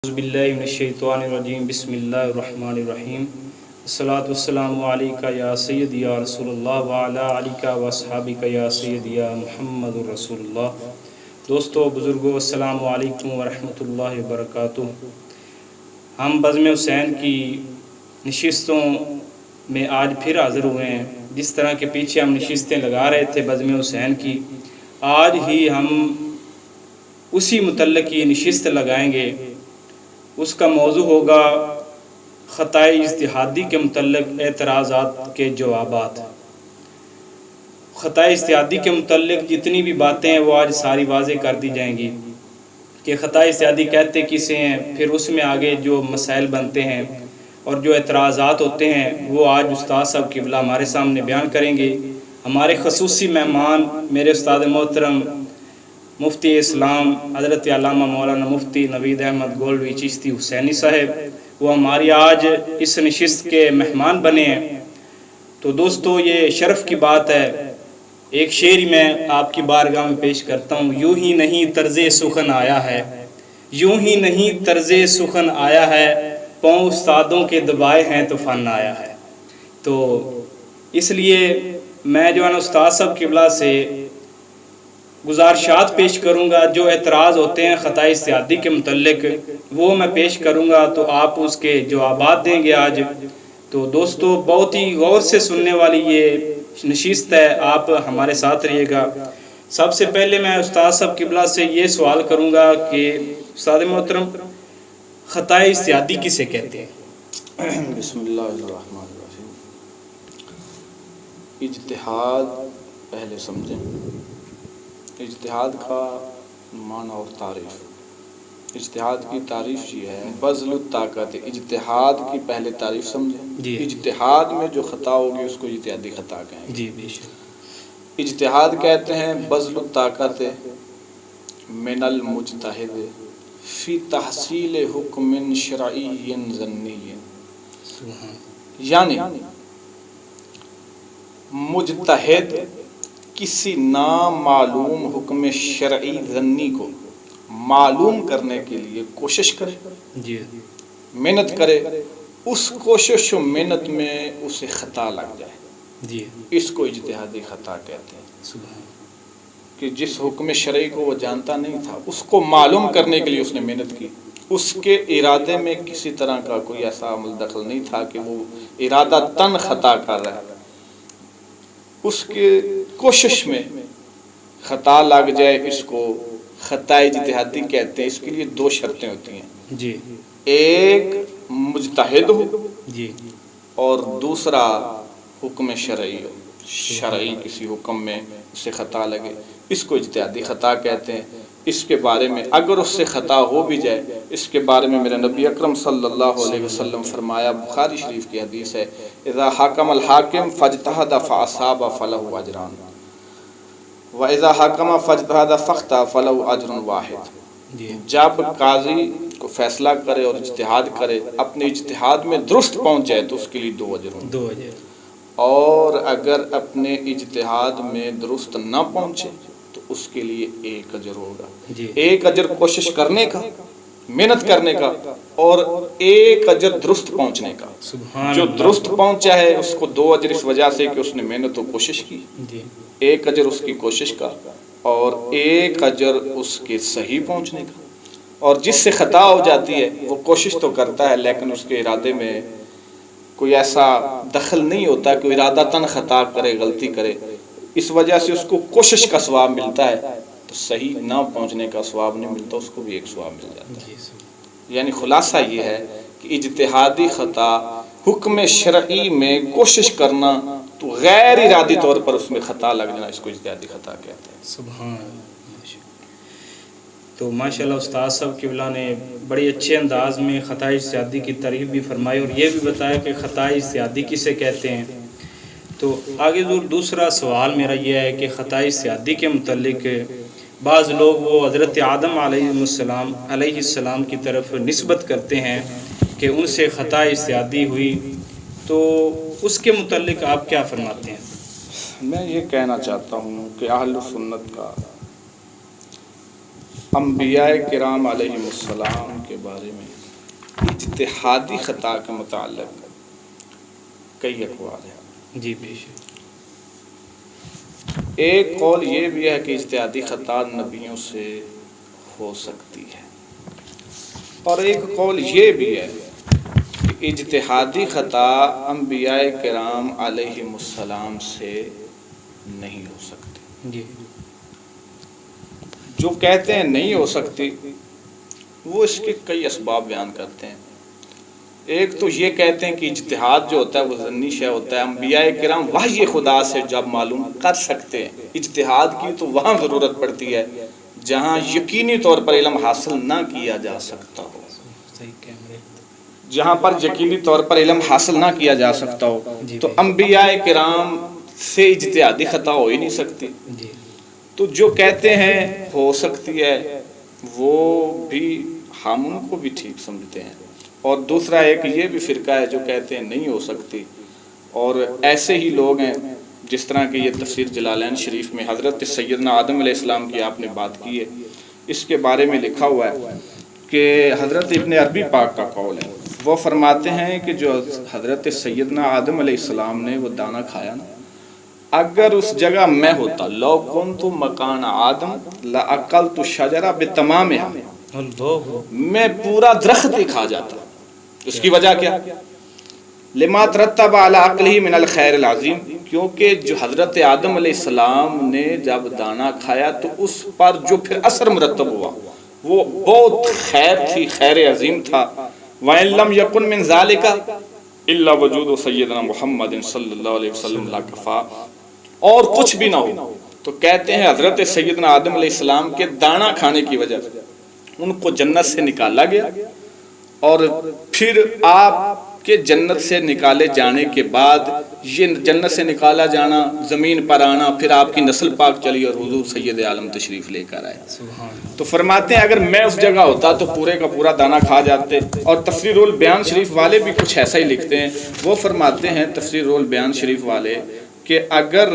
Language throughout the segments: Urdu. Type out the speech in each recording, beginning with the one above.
اعوذ باللہ من الشیطان الرجیم بسم اللہ الرحمن الرحیم الصلاۃ والسلام علیکہ یا سیدی یا رسول اللہ وعلی علیکہ واصحابکہ یا سیدی یا محمد رسول اللہ۔ دوستو بزرگو السلام علیکم ورحمۃ اللہ وبرکاتہ۔ ہم بزم حسین کی نشستوں میں آج پھر حاضر ہوئے ہیں۔ جس طرح کے پیچھے ہم نشستیں لگا رہے تھے بزم حسین کی، آج ہی ہم اسی متعلق یہ نشست لگائیں گے۔ اس کا موضوع ہوگا خطائے اجتہادی کے متعلق اعتراضات کے جوابات۔ خطائے اجتہادی کے متعلق جتنی بھی باتیں ہیں وہ آج ساری واضح کر دی جائیں گی کہ خطائے اجتہادی کہتے کسے ہیں، پھر اس میں آگے جو مسائل بنتے ہیں اور جو اعتراضات ہوتے ہیں وہ آج استاد صاحب قبلہ ہمارے سامنے بیان کریں گے۔ ہمارے خصوصی مہمان میرے استاد محترم مفتی اسلام حضرت علامہ مولانا مفتی نوید احمد گولوی چشتی حسینی صاحب، وہ ہماری آج اس نشست کے مہمان بنے ہیں۔ تو دوستو یہ شرف کی بات ہے۔ ایک شعر میں آپ کی بارگاہ میں پیش کرتا ہوں۔ یوں ہی نہیں طرز سخن آیا ہے، یوں ہی نہیں طرز سخن آیا ہے، پاؤں استادوں کے دبائے ہیں تو فن آیا ہے۔ تو اس لیے میں جو ہے نا استاد صاحب قبلہ سے گزارشات پیش کروں گا، جو اعتراض ہوتے ہیں خطائے اجتہادی کے متعلق وہ میں پیش کروں گا، تو آپ اس کے جوابات دیں گے آج۔ تو دوستو بہت ہی غور سے سننے والی یہ نشست ہے، آپ ہمارے ساتھ رہیے گا۔ سب سے پہلے میں استاد صاحب قبلہ سے یہ سوال کروں گا کہ استاد محترم خطائے اجتہادی کسے کہتے ہیں؟ بسم اللہ الرحمن الرحیم۔ اجتہاد پہلے سمجھیں۔ اجتہاد کا معنی اور تعریف۔ اجتہاد کی تعریف یہ ہے بذل الطاقت۔ اجتہاد کی پہلے تعریف سمجھیں۔ اجتہاد میں جو خطا ہوگی اس کو اجتہادی خطا کہیں گے۔ جی بے شک۔ اجتہاد کہتے ہیں بذل الطاقت من المجتہد فی تحصیل حکم شرعی ظنی، یعنی مجتہد کسی نامعلوم حکم شرعی ظنی کو معلوم کرنے کے لیے کوشش کرے، جی محنت کرے، اس کوشش و محنت میں اسے خطا لگ جائے، جی اس کو اجتہادی خطا کہتے ہیں۔ سبحان کہ جس حکم شرعی کو وہ جانتا نہیں تھا اس کو معلوم کرنے کے لیے اس نے محنت کی، اس کے ارادے میں کسی طرح کا کوئی ایسا عمل دخل نہیں تھا کہ وہ ارادہ تن خطا کر رہا ہے، اس کے کوشش میں خطا لگ جائے، اس کو خطا اجتہادی کہتے ہیں۔ اس کے لیے دو شرطیں ہوتی ہیں، جی ایک مجتہد ہو جی اور دوسرا حکم شرعی ہو، شرعی کسی حکم میں اسے خطا لگے، اس کو اجتہادی خطا کہتے ہیں۔ اس کے بارے میں اگر اس سے خطا ہو بھی جائے، اس کے بارے میں میرے نبی اکرم صلی اللہ علیہ وسلم فرمایا، بخاری شریف کی حدیث ہے، اذا حکم الحاکم فاجتہد فاصاب فلہ اجران واذا حکم فاجتہد فاخطأ فلہ اجر واحد۔ جی جب قاضی کو فیصلہ کرے اور اجتہاد کرے، اپنے اجتہاد میں درست پہنچ جائے تو اس کے لیے 2 اجر ہوں، 2 اجر، اور اگر اپنے اجتہاد میں درست نہ پہنچے تو اس کے لیے 1 اجر ہوگا۔ جی 1 اجر کوشش کرنے کا، محنت کرنے کا، اور 1 اجر درست پہنچنے کا۔ سبحان جو اللہ۔ درست پہنچا ہے اس کو 2 اجر اس وجہ سے کہ اس نے محنت و کوشش کی، جی 1 اجر اس کی کوشش کا اور 1 اجر اس کے صحیح پہنچنے کا۔ اور جس سے خطا ہو جاتی ہے وہ کوشش تو کرتا ہے لیکن اس کے ارادے میں کوئی ایسا دخل نہیں ہوتا کہ ارادہ تن خطا کرے، غلطی کرے، اس وجہ سے اس کو کوشش کا ثواب ملتا ہے، تو صحیح نہ پہنچنے کا ثواب نہیں ملتا، اس کو بھی 1 ثواب مل جاتا ہے۔ یعنی خلاصہ یہ ہے کہ اجتہادی خطا حکم شرعی میں کوشش کرنا تو غیر ارادی طور پر اس میں خطا لگ جانا، اس کو اجتہادی خطا کہتے ہیں۔ سبحان اللہ۔ تو ماشاءاللہ استاد صاحب قبلہ نے بڑی اچھے انداز میں خطائے اجتہادی کی تعریف بھی فرمائی اور یہ بھی بتایا کہ خطائے اجتہادی کسے کہتے ہیں۔ تو آگے دوسرا سوال میرا یہ ہے کہ خطائے اجتہادی کے متعلق بعض لوگ وہ حضرت آدم علیہ السلام کی طرف نسبت کرتے ہیں کہ ان سے خطائے اجتہادی ہوئی، تو اس کے متعلق آپ کیا فرماتے ہیں؟ میں یہ کہنا چاہتا ہوں کہ اہل سنت کا انبیاء کرام علیہم السلام کے بارے میں اجتہادی خطا کے متعلق کئی اقوال ہیں. جی بے شک. ایک قول یہ بھی ہے کہ اجتہادی خطا نبیوں سے ہو سکتی ہے، اور ایک قول یہ بھی ہے کہ اجتہادی خطا انبیاء کرام علیہم السلام سے نہیں ہو سکتی. جی جو کہتے ہیں نہیں ہو سکتی وہ اس کے کئی اسباب بیان کرتے ہیں. ایک تو یہ کہتے ہیں کہ اجتہاد جو ہوتا ہے وہ ظنی شے ہوتا ہے. انبیاء کرام وحی خدا سے جب معلوم کر سکتے ہیں. اجتہاد کی تو وہاں ضرورت پڑتی ہے جہاں یقینی طور پر علم حاصل نہ کیا جا سکتا ہو. جہاں پر یقینی طور پر علم حاصل نہ کیا جا سکتا ہو تو انبیاء کرام سے اجتہادی خطا ہو ہی نہیں سکتی. تو جو کہتے ہیں ہو سکتی ہے وہ بھی ہم ان کو بھی ٹھیک سمجھتے ہیں. اور دوسرا ایک یہ بھی فرقہ ہے جو کہتے ہیں نہیں ہو سکتی. اور ایسے ہی لوگ ہیں جس طرح کہ یہ تفسیر جلالین شریف میں حضرت سیدنا آدم علیہ السلام کی آپ نے بات کی ہے، اس کے بارے میں لکھا ہوا ہے کہ حضرت ابن عربی پاک کا قول ہے. وہ فرماتے ہیں کہ جو حضرت سیدنا آدم علیہ السلام نے وہ دانہ کھایا نا، اگر اس جگہ میں ہوتا لو کنت مکان آدم لاکلت الشجرہ بتمامها، میں پورا درخت ہی کھا جاتا. اس کی وجہ کیا؟ لما ترتب علی عقلہ من الخیر العظیم، کیونکہ جو حضرت آدم علیہ السلام نے جب دانہ کھایا تو اس پر جو پھر اثر مرتب ہوا وہ بہت خیر تھی، خیر عظیم تھا. وَإِن لَمْ يَكُنْ مِنْ ذَلِكَ إِلَّا وَجُودُ سَيِّدِنَا مُحَمَّدٍ صلی اللہ علیہ وسلم لَكَفَى، اور کچھ بھی نہ ہو تو کہتے ہیں حضرت سیدنا آدم علیہ السلام کے دانہ کھانے کی وجہ سے ان کو جنت سے نکالا گیا، اور پھر آپ کے جنت سے نکالے جانے کے بعد یہ جنت سے نکالا جانا، زمین پر آنا، پھر آپ کی نسل پاک چلی اور حضور سید عالم تشریف لے کر آئے. تو فرماتے ہیں اگر میں اس جگہ ہوتا تو پورے کا پورا دانہ کھا جاتے. اور تفسیر البیان شریف والے بھی کچھ ایسا ہی لکھتے ہیں. وہ فرماتے ہیں تفسیر البیان شریف والے کہ اگر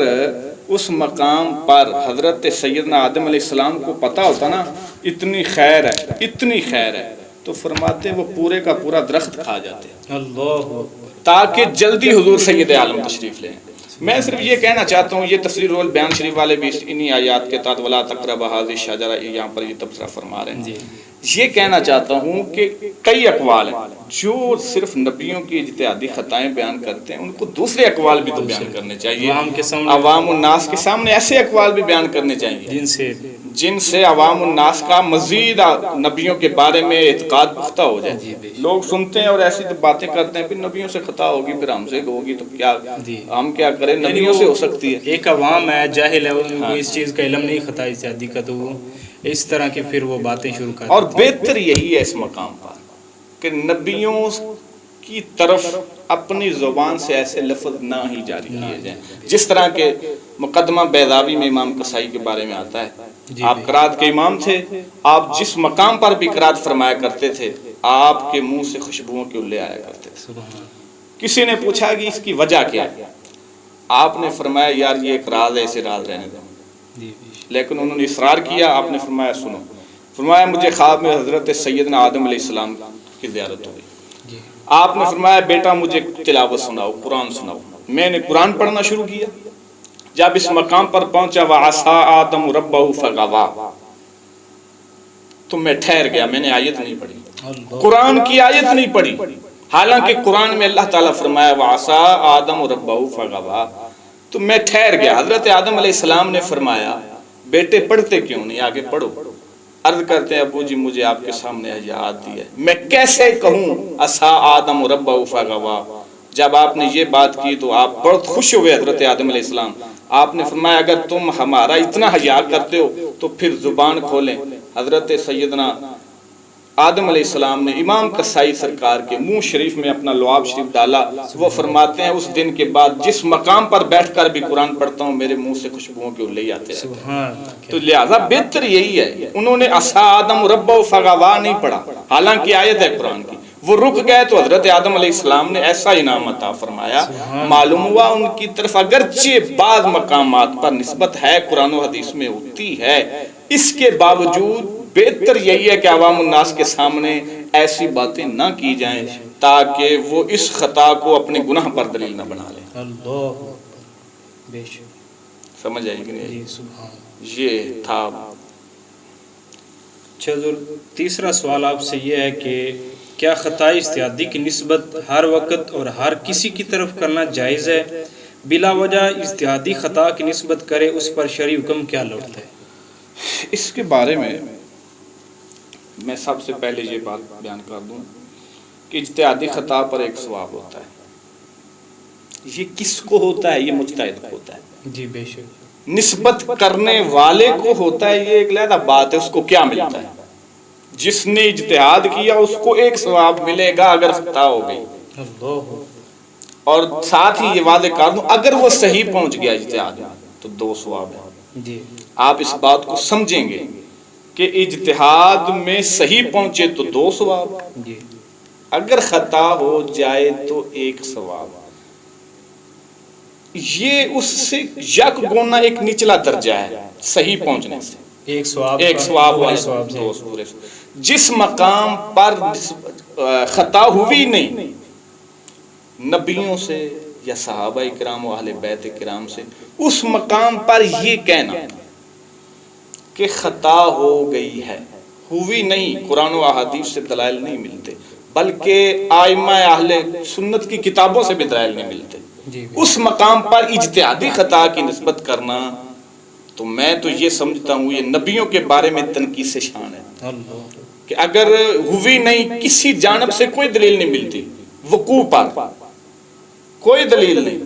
اس مقام پر حضرت سیدنا آدم علیہ السلام کو پتہ ہوتا نا اتنی خیر ہے، اتنی خیر ہے، تو فرماتے ہیں وہ پورے کا پورا درخت کھا جاتے اللہ، تاکہ جلدی حضور سید عالم تشریف لیں. میں صرف یہ کہنا چاہتا ہوں، یہ تفسیر البیان شریف والے بھی انہی آیات کے تحت ولا تقربوا هذه الشجرہ یہاں پر یہ تبصرہ فرما رہے ہیں. یہ کہنا چاہتا ہوں کہ کئی اقوال ہیں جو صرف نبیوں کی اجتہادی خطائیں بیان کرتے ہیں، ان کو دوسرے اقوال بھی تو بیان کرنے چاہیے. عوام الناس کے سامنے ایسے اقوال بھی بیان کرنے چاہیے جن سے عوام الناس کا مزید نبیوں کے بارے میں اعتقاد پختہ ہو جائے. لوگ سنتے ہیں اور ایسی باتیں کرتے ہیں پھر نبیوں سے خطا ہوگی پھر ہم سے ہوگی تو کیا ہم کیا کریں، نبیوں سے ہو سکتی ہے. ایک عوام ہے جاہل ہے، ان کو اس چیز کا علم نہیں خطا اجتہادی کا، تو وہ اس طرح کی پھر وہ باتیں شروع کرتے ہیں. اور بہتر یہی ہے اس مقام پر کہ نبیوں کی طرف اپنی زبان سے ایسے لفظ نہ ہی جاری کیے جائیں. جس طرح کے مقدمہ بیضاوی میں امام قصائی کے بارے میں آتا ہے، آپ قرات کے امام تھے، آپ جس مقام پر بھی قرات فرمایا کرتے تھے آپ کے منہ سے خوشبوؤں کے الے آیا کرتے تھے. کسی نے پوچھا کہ اس کی وجہ کیا ہے، آپ نے فرمایا یار یہ ایک راز ہے، اسے راز رہنے دو. لیکن انہوں نے اصرار کیا. آپ نے فرمایا سنو. فرمایا مجھے خواب میں حضرت سیدنا آدم علیہ السلام کی زیارت ہو گئی. آپ نے فرمایا بیٹا مجھے تلاوت سناؤ، قرآن سناؤ. میں نے قرآن پڑھنا شروع کیا. جب اس مقام پر پہنچا وَعَصَىٰ آدَمُ رَبَّهُ فَغَوَىٰ، تو میں ٹھہر گیا. میں نے آیت نہیں پڑھی، قرآن کی آیت نہیں پڑھی، حالانکہ قرآن میں اللہ تعالیٰ فرمایا وَعَصَىٰ آدَمُ رَبَّهُ فَغَوَىٰ. تو میں ٹھہر گیا. حضرت آدم علیہ السلام نے فرمایا بیٹے پڑھتے کیوں نہیں، آگے پڑھو. عرض کرتے ہیں ابو جی مجھے آپ کے سامنے یاد دی ہے، میں کیسے کہوں عصا آدم ربہ فغوا. جب آپ نے یہ بات کی تو آپ بہت خوش ہوئے حضرت آدم علیہ السلام. آپ نے فرمایا اگر تم ہمارا اتنا حیا کرتے ہو تو پھر زبان کھولیں. حضرت سیدنا آدم علیہ السلام نے امام قصائی سرکار کے منہ شریف میں اپنا لعاب شریف ڈالا. وہ فرماتے ہیں اس دن کے بعد جس مقام پر بیٹھ کر بھی قرآن پڑھتا ہوں میرے منہ سے خوشبوؤں کے الے آتے ہیں. تو لہذا بہتر یہی ہے. انہوں نے عصا آدم ربہ فغوا نہیں پڑھا، حالانکہ آیت ہے قرآن کی. وہ رک گئے تو حضرت آدم علیہ السلام نے ایسا انعام عطا فرمایا. معلوم ہوا ان کی طرف اگرچہ بعض مقامات پر نسبت ہے قرآن و حدیث میں ہوتی ہے، اس کے باوجود بہتر یہی ہے کہ عوام الناس کے سامنے ایسی باتیں نہ کی جائیں تاکہ وہ اس خطا کو اپنے گناہ پر دلیل نہ بنا لیں. اللہ بے شک. سمجھ آئی کہ نہیں؟ جی سبحان. یہ تھا. اچھا حضور، تیسرا سوال آپ سے یہ ہے کہ کیا خطائے اجتہادی کی نسبت ہر وقت اور ہر کسی کی طرف کرنا جائز ہے؟ بلا وجہ اجتہادی خطا کی نسبت کرے اس پر شرعی حکم کیا لوٹتا ہے؟ اس کے بارے میں سب سے پہلے یہ بات بیان کر دوں کہ اجتہادی خطا پر ایک ثواب ہوتا ہے. یہ کس کو ہوتا ہے؟ یہ مجتہد کو ہوتا ہے. جی بے شک. نسبت کرنے والے کو ہوتا ہے. یہ ایک علیحدہ بات ہے. اس کو کیا ملتا ہے؟ جس نے اجتہاد کیا اس کو ایک ثواب ملے گا اگر خطا ہو گئی. اللہ. اور ساتھ ہی یہ واضح کر دوں اگر وہ صحیح پہنچ گیا اجتہاد تو 2 ثواب ہے. جی آپ اس بات کو سمجھیں گے کہ اجتہاد میں صحیح پہنچے تو 2 ثواب، جی اگر خطا ہو جائے تو 1 ثواب. یہ اس سے یک گونا ایک نچلا درجہ ہے صحیح پہنچنے سے. ایک ثواب والے ثواب سے. 2 پورے. جس مقام پر خطا ہوئی نہیں، نبیوں سے یا صحابہ کرام و اہل بیت کرام سے، اس مقام پر یہ کہنا کہ خطا ہو گئی ہے، ہوئی نہیں، قرآن و احادیث سے دلائل نہیں ملتے بلکہ ائمہ اہل سنت کی کتابوں سے بھی دلائل نہیں ملتے. اس مقام پر اجتہادی خطا کی نسبت کرنا تو میں تو یہ سمجھتا ہوں یہ نبیوں کے بارے میں تنقیص شان ہے کہ اگر ہوئی نہیں، کسی جانب سے کوئی دلیل نہیں ملتی، وقوع پر کوئی دلیل نہیں،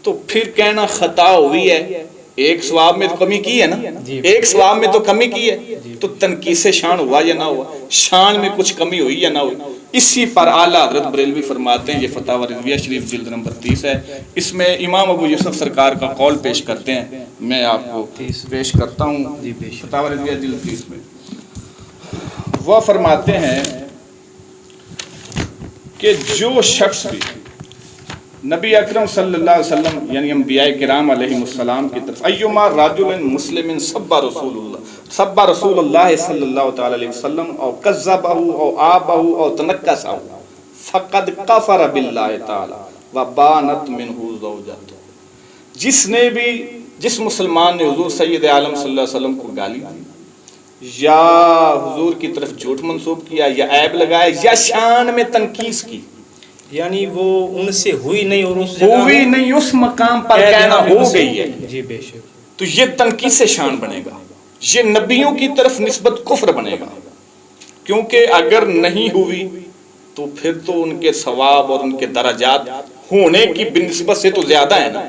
تو پھر کہنا خطا ہوئی ہے. ایک ثواب میں تو کمی کی ہے نا، ایک ثواب میں تو کمی کی ہے، تو تنقیص شان ہوا یا نہ ہوا، شان میں کچھ کمی ہوئی یا نہ ہوئی. اسی پر اعلیٰ حضرت بریلوی فرماتے ہیں، یہ فتاوی رضویہ شریف جلد نمبر 30 ہے، اس میں امام ابو یوسف سرکار کا قول پیش کرتے ہیں. میں آپ کو پیش کرتا ہوں فتاوی رضویہ جلد 30 میں. وہ فرماتے ہیں کہ جو شخص بھی نبی اکرم صلی اللہ علیہ وسلم یعنی انبیاء کرام علیہ السلام کی طرف ایما رجل مسلم سب رسول اللہ صلی اللہ تعالی علیہ وسلم او کذبہ او آبہ او تنکسہ فقد کفر باللہ تعالی وبانت منہ زوجتہ. جس مسلمان نے حضور سید عالم صلی اللہ علیہ وسلم کو گالی دی یا حضور کی طرف جھوٹ منسوب کیا یا عیب لگایا یا شان میں تنقیص کی، یعنی وہ ان سے ہوئی نہیں اور اس ہوئی نہیں، اس مقام پر کہنا ہو گئی ہے، جی بے شک، تو یہ تنقیص شان بنے گا، یہ نبیوں کی طرف نسبت کفر بنے گا. کیونکہ اگر نہیں ہوئی تو پھر تو ان کے ثواب اور ان کے درجات ہونے کی بنسبت سے تو زیادہ ہے نا.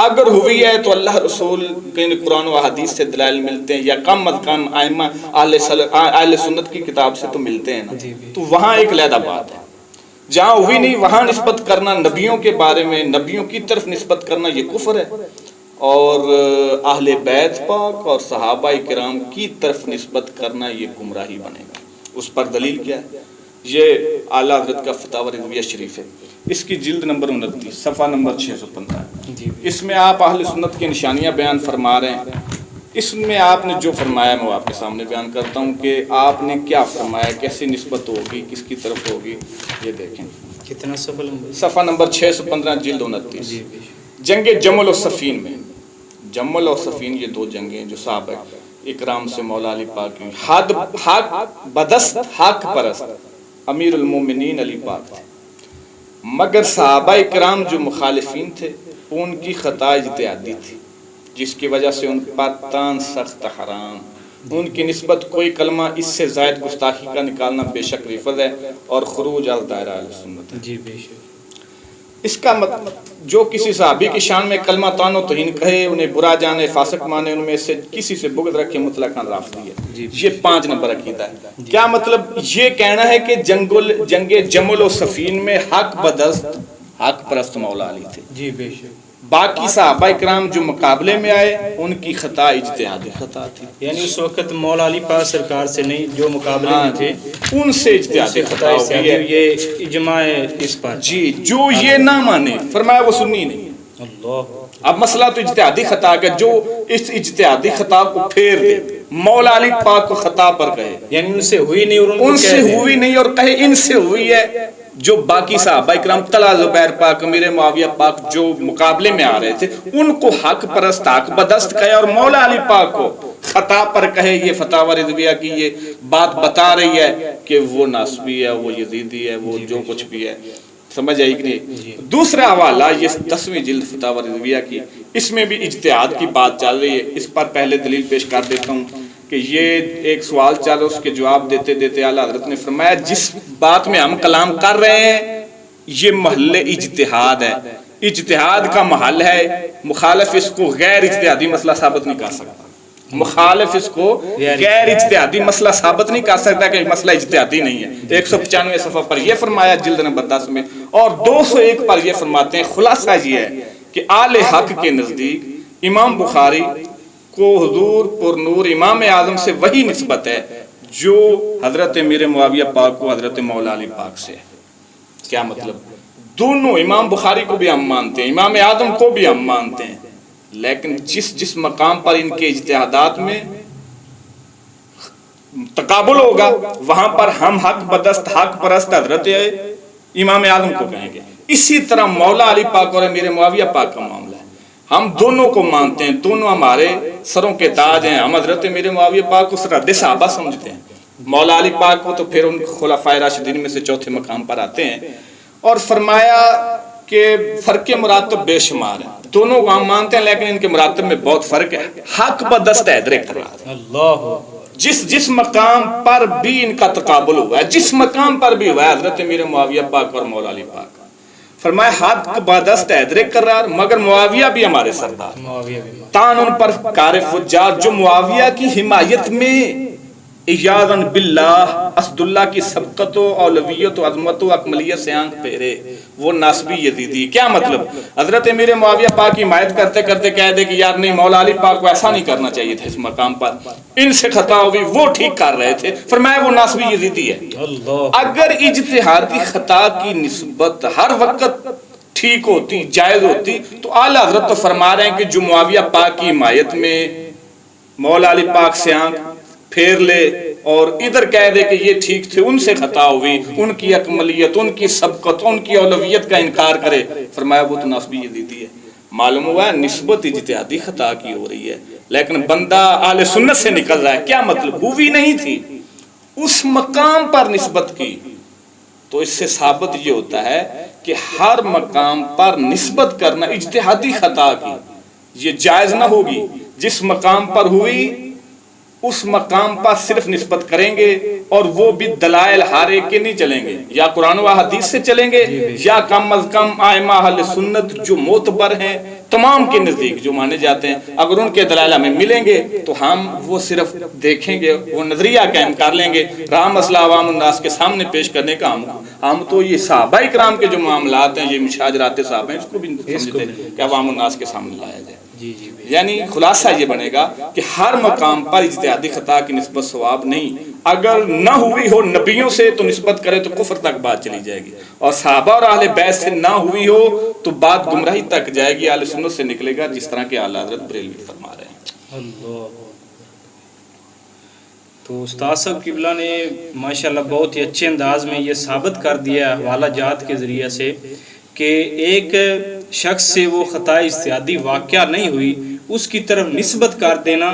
اگر ہوئی ہے تو اللہ رسول کے قرآن و حدیث سے دلائل ملتے ہیں یا کم از کم ائمہ اہل سنت کی کتاب سے تو ملتے ہیں نا، تو وہاں ایک علیحدہ بات ہے. جہاں ہوئی نہیں وہاں نسبت کرنا نبیوں کے بارے میں، نبیوں کی طرف نسبت کرنا یہ کفر ہے، اور اہل بیت پاک اور صحابہ کرام کی طرف نسبت کرنا یہ گمراہی بنے گا. اس پر دلیل کیا ہے؟ یہ اعلیٰ حضرت کا فتاوی رضویہ شریف ہے، اس کی جلد نمبر 29 صفحہ نمبر 615. اس میں آپ اہل سنت کی نشانیاں بیان فرما رہے ہیں. اس میں آپ نے جو فرمایا میں وہ آپ کے سامنے بیان کرتا ہوں کہ آپ نے کیا فرمایا، کیسی نسبت ہوگی، کس کی طرف ہوگی. یہ دیکھیں کتنا صفحہ نمبر 615 جلد 29. جنگ جمل و صفین میں، جمل اور صفین یہ 2 جنگیں جو صحابہ اکرام سے مولا علی پاک کی حق بدست حق پرست امیر المومنین علی پاک تھے، مگر صحابہ اکرام جو مخالفین تھے ان کی خطا اجتہادی تھی جس کی وجہ سے ان پر تان سخت حرام. ان کی نسبت کوئی کلمہ اس سے زائد گستاخی کا نکالنا بے شک ریفض ہے اور خروج از دائرہ اہل سنت ہے. جی بے شک. اس کا مطلب جو کسی صحابی کی شان میں کلمہ تان و توہین کہے، انہیں برا جانے، فاسق مانے، ان میں سے کسی سے بغض رکھے، مطلقاً رافضی ہے. یہ 5 نمبر عقیدہ ہے. کیا مطلب؟ یہ کہنا ہے کہ جنگ جمل و صفین میں حق بدست حق پرست مولا علی تھے. جی بے شک. باقی صحابہ کرام جو مقابلے میں آئے ان کی خطا اجتہادی خطا تھی، یعنی اس وقت مولا علی پاک سرکار سے نہیں، جو مقابلے میں تھے ان سے اجتہادی خطا ہو گئی ہے. یہ اجماع ہے اس پر. جی جو یہ نہ مانے، فرمایا وہ سنی نہیں. اللہ. اب مسئلہ تو اجتہادی خطا کا، جو اس اجتہادی خطا کو پھیر دے، مولا علی پاک کو خطا پر کہے، یعنی ان سے ہوئی نہیں اور ان سے ہوئی نہیں اور کہے ان سے ہوئی ہے، جو باقی صحابہ اکرام طلحہ زبیر پاک امیر معاویہ پاک جو مقابلے میں آ رہے تھے ان کو حق پرست حق بدست کہے اور مولا علی پاک کو خطا پر کہے، یہ فتاوی رضویہ کی یہ بات بتا رہی ہے کہ وہ ناصبی ہے، وہ یزیدی ہے، وہ جو کچھ بھی ہے. سمجھ آئی کہ نہیں؟ دوسرا حوالہ یہ 10ویں جلد فتاوی رضویہ کی، اس میں بھی اجتہاد کی بات چل رہی ہے. اس پر پہلے دلیل پیش کر دیتا ہوں کہ یہ ایک سوال چل رہا ہے، اس کے جواب دیتے دیتے اعلیٰ حضرت نے فرمایا جس بات میں ہم کلام کر رہے ہیں یہ محل اجتہاد ہے، اجتہاد کا محل ہے، مخالف اس کو غیر اجتہادی مسئلہ ثابت نہیں کر سکتا، مخالف اس کو غیر اجتہادی مسئلہ ثابت نہیں کر سکتا کہ مسئلہ اجتہادی نہیں ہے. 195 صفحہ پر یہ فرمایا جلد نمبر 10 میں، اور 201 پر یہ فرماتے ہیں خلاصہ یہ ہے کہ آل حق کے نزدیک امام بخاری کو حضور پر نور امام اعظم سے وہی نسبت ہے جو حضرت امیر معاویہ پاک کو حضرت مولا علی پاک سے ہے. کیا مطلب؟ دونوں امام بخاری کو بھی ہم مانتے ہیں، امام اعظم کو بھی ہم مانتے ہیں، لیکن جس مقام پر ان کے اجتہادات میں تقابل ہوگا وہاں پر ہم حق بدست حق پرست حضرت امام اعظم کو کہیں گے. اسی طرح مولا علی پاک اور امیر معاویہ پاک کا معاملہ ہے، ہم دونوں کو مانتے ہیں، دونوں ہمارے سروں کے تاج ہیں. ہم حضرت امیر معاویہ پاک کو سرحد صحابہ سمجھتے ہیں، مولا علی پاک کو تو پھر ان خلفائے راشدین میں سے چوتھے مقام پر آتے ہیں. اور فرمایا کہ فرق مراتب بے شمار ہیں، دونوں کو ہم مانتے ہیں لیکن ان کے مراتب میں بہت فرق ہے. حق بدست حیدر اقرار، اللہ جس مقام پر بھی ان کا تقابل ہوا ہے، جس مقام پر بھی ہوا ہے حضرت امیر معاویہ پاک اور مولا علی پاک، فرمایا حق بدست حیدر اقرار، مگر معاویہ بھی ہمارے سردار، تان ان پر کار فجار جو معاویہ کی حمایت میں اعاذن باللہ اسد اللہ کی سبقت و اولویت و عظمت و اکملیت سے آنکھ پھیرے، وہ ناسبی یزیدی. کیا مطلب؟ حضرت امیر معاویہ پاک کی حمایت کرتے کرتے کہہ دے کہ یار نہیں مولا علی پاک کو ایسا نہیں کرنا چاہیے تھا، اس مقام پر ان سے خطا ہوئی، وہ ٹھیک کر رہے تھے، فرمایا وہ ناسبی یزیدی ہے. اگر اجتہادی خطا کی نسبت ہر وقت ٹھیک ہوتی جائز ہوتی تو اعلیٰ حضرت تو فرما رہے ہیں کہ جو معاویہ پاک کی حمایت میں مولا علی پاک سے آنکھ پھیر لے اور ادھر کہہ دے کہ یہ ٹھیک تھے، ان سے خطا ہوئی، ان کی اکملیت، ان کی سبقت، ان کی اولویت کا انکار کرے، فرمایا وہ تو ناسبی یزیدی ہے. معلوم ہوا ہے نسبت اجتہادی خطا کی ہو رہی ہے لیکن بندہ اہل سنت سے نکل رہا ہے. کیا مطلب؟ ہوئی نہیں تھی، اس مقام پر نسبت کی. تو اس سے ثابت یہ ہوتا ہے کہ ہر مقام پر نسبت کرنا اجتہادی خطا کی یہ جائز نہ ہوگی. جس مقام پر ہوئی اس مقام پر صرف نسبت کریں گے اور وہ بھی دلائل ہارے کے نہیں چلیں گے، یا قرآن و حدیث سے چلیں گے یا کم از کم ائمہ اہل سنت جو معتبر ہیں تمام کے نزدیک جو مانے جاتے ہیں، اگر ان کے دلائل ہمیں ملیں گے تو ہم وہ صرف دیکھیں گے، وہ نظریہ قائم کر لیں گے. رہا مسئلہ عوام الناس کے سامنے پیش کرنے کا، ہم تو یہ صحابہ اکرام کے جو معاملات ہیں، یہ مشاجرات صحابہ ہیں، اس کو بھی سمجھتے ہیں کہ عوام الناس کے سامنے لایا جائے. یعنی خلاصہ یہ بنے گا کہ ہر مقام پر اجتہادی خطا کی نسبت ثواب نہیں. اگر نہ ہوئی ہو نبیوں سے تو نسبت کرے تو کفر تک بات چلی جائے گی، اور صحابہ اور اہل بیت سے نہ ہوئی ہو تو بات گمراہی تک جائے گی، اہل سنت سے نکلے گا، جس طرح کہ اعلیٰ حضرت بریلوی فرما رہے ہیں. اللہ. تو استاد صاحب قبلہ نے ماشاءاللہ بہت ہی اچھے انداز میں یہ ثابت کر دیا حوالہ جات کے ذریعے سے کہ ایک شخص سے وہ خطا اجتہادی واقعہ نہیں ہوئی، اس کی طرف نسبت کر دینا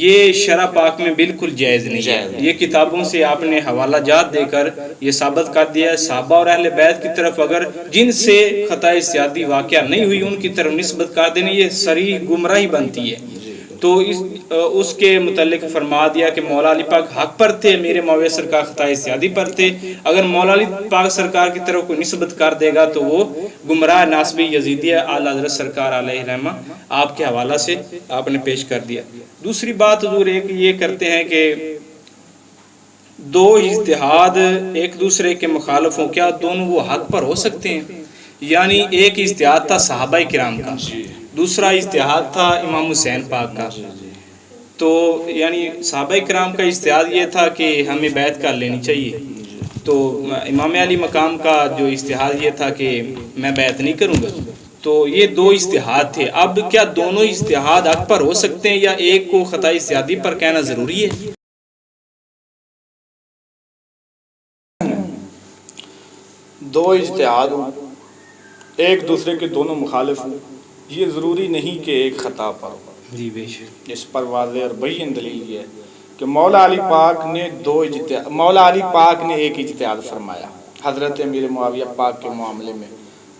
یہ شرع پاک میں بالکل جائز نہیں ہے. یہ کتابوں سے آپ نے حوالہ جات دے کر یہ ثابت کر دیا. صحابہ اور اہل بیت کی طرف اگر جن سے خطا اجتہادی واقعہ نہیں ہوئی ان کی طرف نسبت کر دینا یہ صریح گمراہی بنتی ہے. تو اس کے متعلق فرما دیا کہ مولا علی پاک حق پر تھے، میرے معاویہ سرکار خطا اجتہادی پر تھے. اگر مولا علی پاک سرکار کی طرف کوئی نسبت کر دے گا تو وہ گمراہ ناسبی یزیدی ہے. اعلیٰ حضرت سرکار علیہ رحمہ آپ کے حوالہ سے آپ نے پیش کر دیا. دوسری بات حضور ایک یہ کرتے ہیں کہ دو اجتہاد ایک دوسرے کے مخالف ہوں، کیا دونوں وہ حق پر ہو سکتے ہیں؟ یعنی ایک اجتہاد تھا صحابہ کرام کا، دوسرا اجتہاد تھا امام حسین پاک کا. تو یعنی صحابہ کرام کا اجتہاد یہ تھا کہ ہمیں بیعت کر لینی چاہیے، تو امام علی مقام کا جو اجتہاد یہ تھا کہ میں بیعت نہیں کروں گا. تو یہ دو اجتہاد تھے، اب کیا دونوں اجتہاد حق پر ہو سکتے ہیں یا ایک کو خطا اجتہادی پر کہنا ضروری ہے؟ دو اجتہاد ہوں، ایک دوسرے کے دونوں مخالف ہوں، یہ ضروری نہیں کہ ایک خطا پر ہو۔ جی بے شک۔ اس پر واضح اور بین دلیل یہ ہے کہ مولا علی پاک نے ایک اجتہاد فرمایا حضرت امیر معاویہ پاک کے معاملے میں،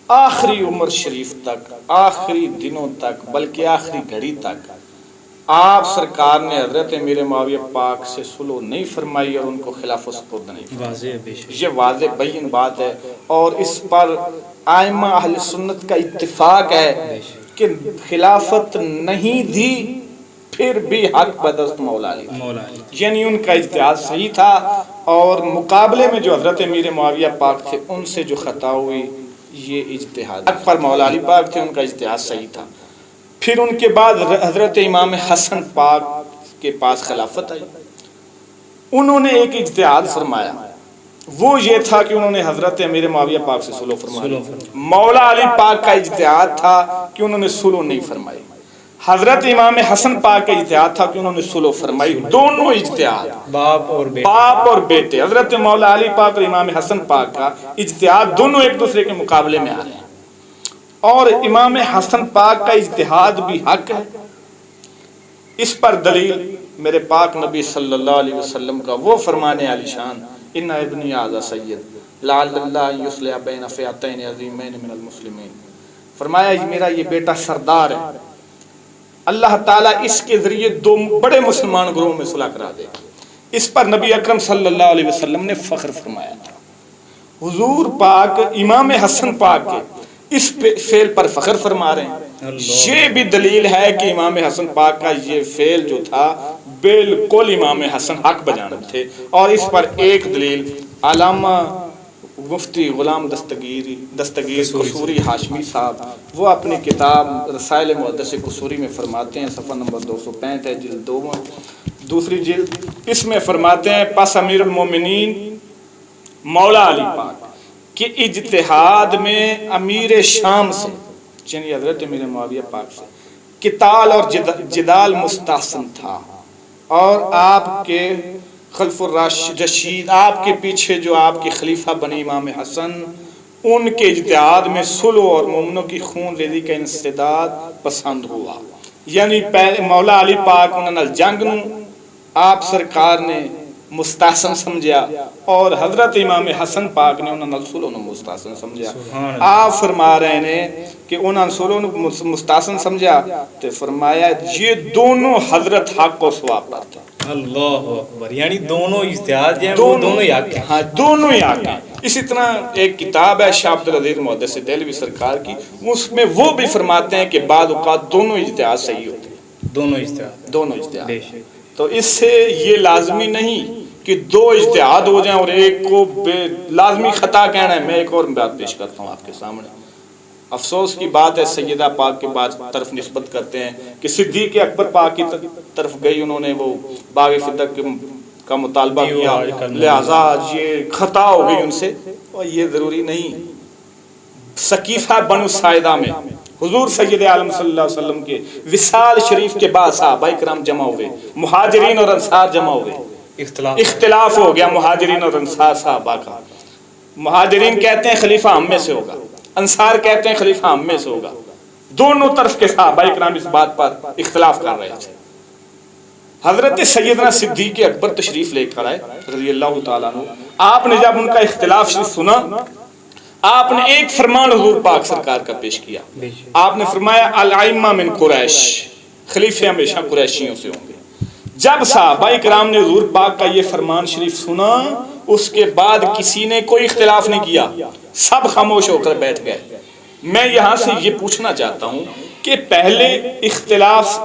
آخری عمر شریف تک، آخری دنوں تک، بلکہ آخری گھڑی تک آپ سرکار نے حضرت امیر معاویہ پاک سے صلح نہیں فرمائی اور ان کو خلاف سپرد نہیں فرمائی۔ واضح بے شک، یہ واضح بین بات ہے، اور اس پر ائمہ اہل سنت کا اتفاق ہے کہ خلافت نہیں دی پھر بھی حق بدست مولا علی، یعنی ان کا اجتہاد صحیح تھا، اور مقابلے میں جو حضرت امیر معاویہ پاک تھے ان سے جو خطا ہوئی یہ اجتہاد حق پر مولا علی پاک تھے، ان کا اجتہاد صحیح تھا۔ پھر ان کے بعد حضرت امام حسن پاک کے پاس خلافت آئی، انہوں نے ایک اجتہاد فرمایا، وہ یہ تھا کہ انہوں نے حضرت امیر معاویہ پاک سے صلح فرمائی۔ مولا علی پاک کا اجتہاد تھا کہ انہوں نے صلح نہیں فرمائی، حضرت امام حسن پاک کا اجتہاد تھا کہ انہوں نے صلح فرمائی۔ دونوں اجتہاد باپ اور بیٹے حضرت مولا علی پاک اور امام حسن پاک کا اجتہاد دونوں ایک دوسرے کے مقابلے میں آ رہے ہیں، اور امام حسن پاک کا اجتہاد بھی حق ہے۔ اس پر دلیل میرے پاک نبی صلی اللہ علیہ وسلم کا وہ فرمان عالی شان، ان ابنی ھذا سید لعل اللہ یصلح بین فئتین عظیمین من المسلمین، فرمایا میرا یہ بیٹا سردار ہے، اللہ تعالیٰ اس کے ذریعے دو بڑے مسلمان گروہوں میں صلح کرا دے۔ اس پر نبی اکرم صلی اللہ علیہ وسلم نے فخر فرمایا تھا۔ حضور پاک امام حسن پاک کے اس فعل پر فخر فرما رہے ہیں، یہ بھی دلیل ہے کہ امام حسن پاک کا یہ فعل جو تھا بالکل امام حسن حق بجانب تھے۔ اور اس پر ایک دلیل علامہ مفتی غلام دستگیر قصوری ہاشمی صاحب، وہ اپنی کتاب رسائل محدث قصوری میں فرماتے ہیں، صفحہ نمبر 265 ہے، جلد 2 دوسری جلد، اس میں فرماتے ہیں پس امیر المومنین مولا علی پاک کہ اجتہاد میں امیر شام سے، یعنی حضرت امیر معاویہ پاک سے، قتال اور جدال مستحسن تھا، اور آپ کے خلف الرشید، آپ کے پیچھے جو آپ کے خلیفہ بنے امام حسن، ان کے اجتہاد میں صلح اور مومنوں کی خون ریزی کا انسداد پسند ہوا، یعنی مولا علی پاک انہوں نے جنگ نو آپ سرکار نے مستحسن سمجھا، اور حضرت امام حسن پاک نے انہوں نے صلح نو مستحسن سمجھا۔ آپ فرما رہے ہیں کہ انہوں نے صلح نو مستحسن سمجھا، تو فرمایا یہ دونوں حضرت حق و صواب پر تھے۔ اللہ اکبر، یعنی دونوں اجتہاد ہیں، دونوں ہی حق ہیں۔ ہاں دونوں ہی حق ہیں۔ اسی طرح ایک کتاب ہے شاہ عبدالعزیز محدث دہلوی سرکار کی، اس میں وہ بھی فرماتے ہیں کہ بعض اوقات دونوں اجتہاد صحیح ہوتے ہیں، دونوں اجتہاد۔ تو اس سے یہ لازمی نہیں کہ دو اجتہاد ہو جائیں اور ایک کو لازمی خطا کہنا ہے۔ میں ایک اور بات پیش کرتا ہوں آپ کے سامنے، افسوس کی بات ہے سیدہ پاک کے بعد طرف نسبت کرتے ہیں کہ صدیق اکبر پاک کی طرف گئی، انہوں نے وہ باغ فدق کا مطالبہ کیا، لہذا یہ خطا ہو گئی ان سے، اور یہ ضروری نہیں۔ سقیفہ بنو ساعدہ میں حضور سید عالم صلی اللہ علیہ وسلم کے وصال شریف کے بعد صحابہ کرام جمع ہوئے، مہاجرین اور انصار جمع ہوئے، اختلاف ہو گیا مہاجرین اور انصار صحابہ کا۔ مہاجرین کہتے ہیں خلیفہ ہم میں سے ہوگا، انصار کہتے ہیں خلیفہ ہم میں سے ہوگا، دونوں طرف کے صحابہ کرام اس بات پر اختلاف کر رہے تھے۔ حضرت سیدنا صدیق اکبر تشریف لے کر آئے رضی اللہ تعالیٰ عنہ، آپ نے جب ان کا اختلاف سنا، آپ نے ایک فرمان حضور پاک سرکار کا پیش کیا، آپ نے فرمایا الائمہ من قریش، خلیفے ہمیشہ قریشیوں سے ہوں گے۔ جب صحابہ کرام نے حضور پاک کا یہ فرمان شریف سنا، اس کے بعد کسی نے کوئی اختلاف نہیں کیا، سب خاموش ہو کر بیٹھ گئے۔ میں یہاں سے یہ پوچھنا چاہتا ہوں کہ پہلے اختلاف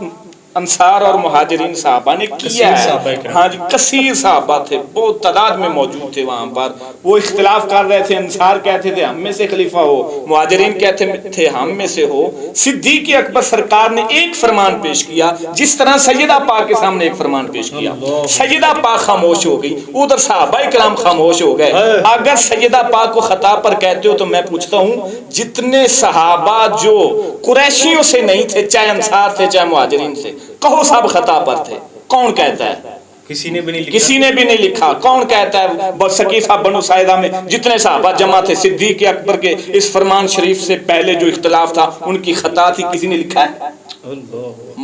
انصار اور مہاجرین صحابہ نے کیا ہے. ہاں جی کثیر صحابہ تھے, بہت تعداد میں موجود تھے وہاں پر. وہ اختلاف کر رہے تھے, انصار کہتے تھے ہم میں سے خلیفہ ہو, مہاجرین کہتے تھے ہم میں سے ہو. صدیق اکبر سرکار نے ایک فرمان پیش کیا, جس طرح سیدہ پاک کے سامنے ایک فرمان پیش کیا, سیدہ پاک خاموش ہو گئی, ادھر صحابہ کرام خاموش ہو گئے. اگر سیدہ پاک کو خطا پر کہتے ہو تو میں پوچھتا ہوں جتنے صحابہ جو قریشیوں سے نہیں تھے, چاہے انصار تھے چاہے مہاجرین سے, کہو سب خطا پر تھے, کون کہتا ہے؟ کسی نے بھی نہیں لکھا. کسی نے بھی نہیں لکھا. کون کہتا ہے؟ سقیفہ بنو ساعدہ میں جتنے صحابہ جمع تھے, صدیق اکبر کے اس فرمان شریف سے پہلے جو اختلاف تھا ان کی خطا تھی, کسی نے لکھا ہے؟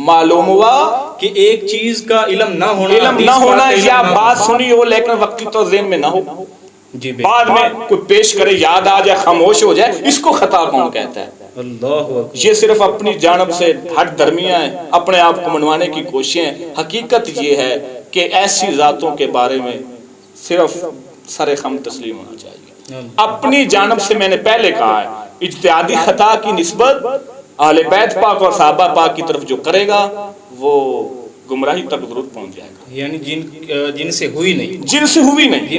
معلوم ہوا کہ ایک چیز کا علم نہ ہونا یا بات سنی ہو لیکن وقتی تو ذہن میں نہ ہو, بعد میں کوئی پیش کرے یاد آ جائے خاموش ہو جائے, اس کو خطا کون کہتا ہے؟ یہ صرف اپنی جانب سے ہٹ درمیاں ہیں, اپنے آپ کو منوانے کی کوششیں. حقیقت یہ ہے کہ ایسی ذاتوں کے بارے میں صرف سر خم تسلیم ہونا چاہیے. اپنی جانب سے میں نے پہلے کہا ہے, اجتہادی خطا کی نسبت اہل بیت پاک اور صحابہ پاک کی طرف جو کرے گا وہ گمراہی تک ضرور پہنچ جائے گا. یعنی جن سے ہوئی نہیں, جن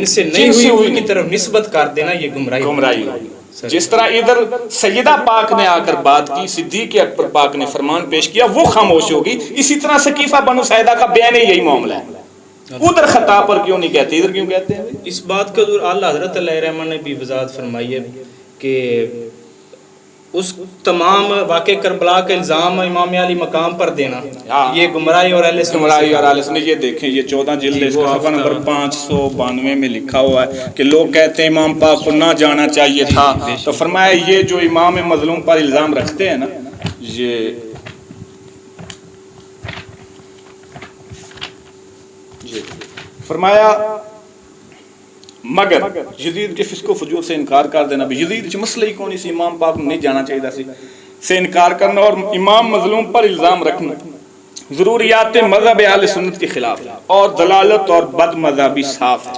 سے نہیں ہوئی ان کی طرف نسبت کر دینا یہ گمراہی ہوگی. جس طرح ادھر سیدہ پاک نے آ کر بات کی, صدیق اکبر پاک نے فرمان پیش کیا, وہ خاموش ہوگی. اسی طرح سقیفہ بنو ساعدہ کا بیان یہی معاملہ ہے. ادھر خطا پر کیوں نہیں کہتے, ادھر کیوں کہتے ہیں؟ اس بات کا حضور اعلیٰ حضرت علیہ رحمہ نے بھی وضاحت فرمائی ہے کہ اس تمام واقع کربلا کا الزام امام علی مقام پر دینا یہ گمراہی اور اہل سنت. یہ دیکھیں یہ 14 جلد اس کا صفحہ نمبر 592 میں لکھا ہوا ہے کہ لوگ کہتے ہیں امام پاک کو نہ جانا چاہیے تھا. تو فرمایا یہ جو امام مظلوم پر الزام رکھتے ہیں نا, یہ فرمایا مگر یزید کے فسق و فجور سے انکار کر دینا بھی, یزید کے مسئلہ ہی کونی سی امام پاک نہیں جانا چاہیے سی سے انکار کرنا اور امام مظلوم پر الزام رکھنا ضروریات مذہب اہل سنت کے خلاف ہے اور دلالت اور بد مذہبی صاف ہے.